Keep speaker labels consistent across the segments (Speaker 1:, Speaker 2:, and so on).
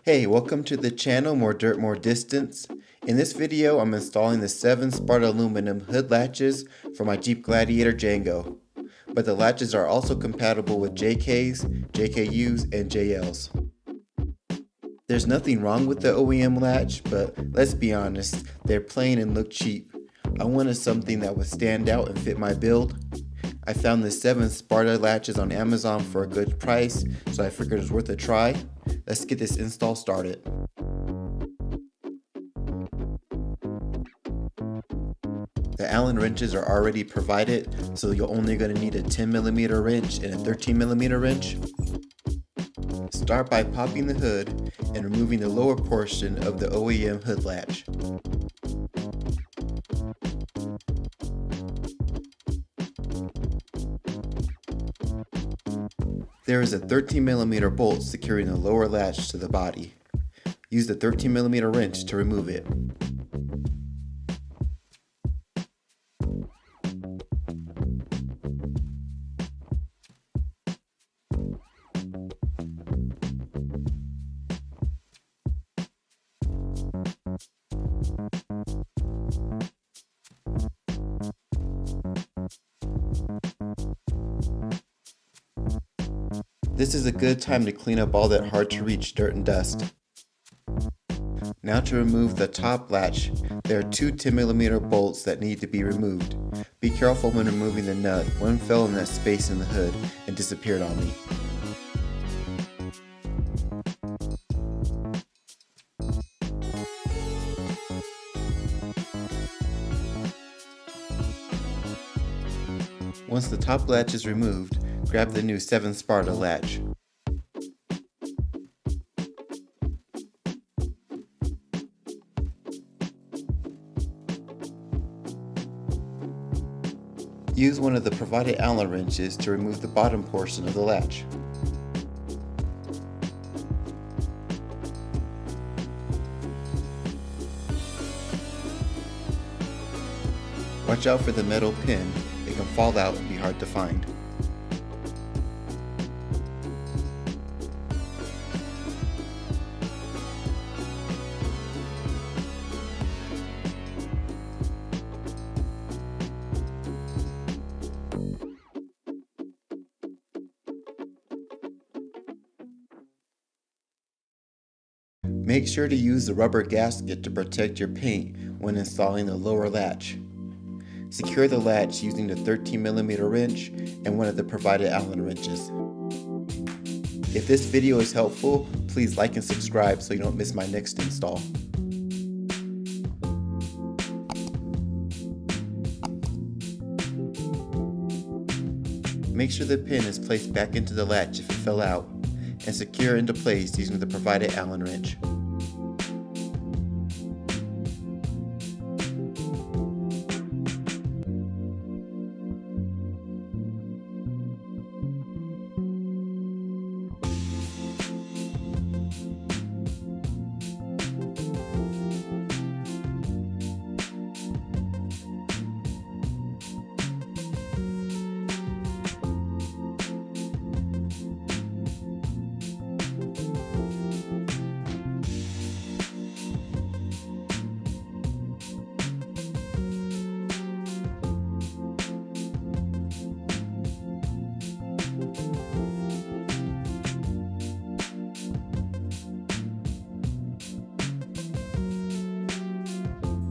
Speaker 1: Hey, welcome to the channel More Dirt, More Distance. In this video, I'm installing the 7 Sparta aluminum hood latches for my Jeep Gladiator Django. But the latches are also compatible with JKs, JKUs, and JLs. There's nothing wrong with the OEM latch, but let's be honest, they're plain and look cheap. I wanted something that would stand out and fit my build. I found the 7 Sparta latches on Amazon for a good price, so I figured it was worth a try. Let's get this install started. The Allen wrenches are already provided, so you're only going to need a 10mm wrench and a 13mm wrench. Start by popping the hood and removing the lower portion of the OEM hood latch. There is a 13mm bolt securing the lower latch to the body. Use the 13mm wrench to remove it. This is a good time to clean up all that hard to reach dirt and dust. Now to remove the top latch, there are two 10mm bolts that need to be removed. Be careful when removing the nut. One fell in that space in the hood and disappeared on me. Once the top latch is removed, grab the new 7 Sparta latch. Use one of the provided Allen wrenches to remove the bottom portion of the latch. Watch out for the metal pin, it can fall out and be hard to find. Make sure to use the rubber gasket to protect your paint when installing the lower latch. Secure the latch using the 13mm wrench and one of the provided Allen wrenches. If this video is helpful, please like and subscribe so you don't miss my next install. Make sure the pin is placed back into the latch if it fell out, and secure into place using the provided Allen wrench.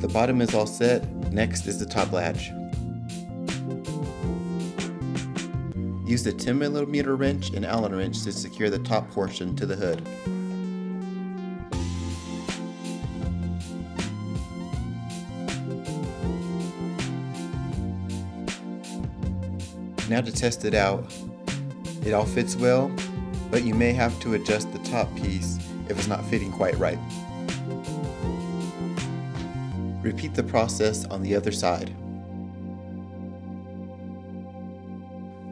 Speaker 1: The bottom is all set, next is the top latch. Use the 10mm wrench and Allen wrench to secure the top portion to the hood. Now to test it out. It all fits well, but you may have to adjust the top piece if it's not fitting quite right. Repeat the process on the other side.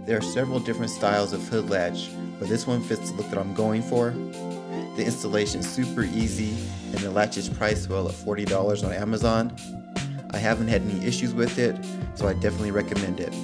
Speaker 1: There are several different styles of hood latch, but this one fits the look that I'm going for. The installation is super easy and the latch is priced well at $40 on Amazon. I haven't had any issues with it, so I definitely recommend it.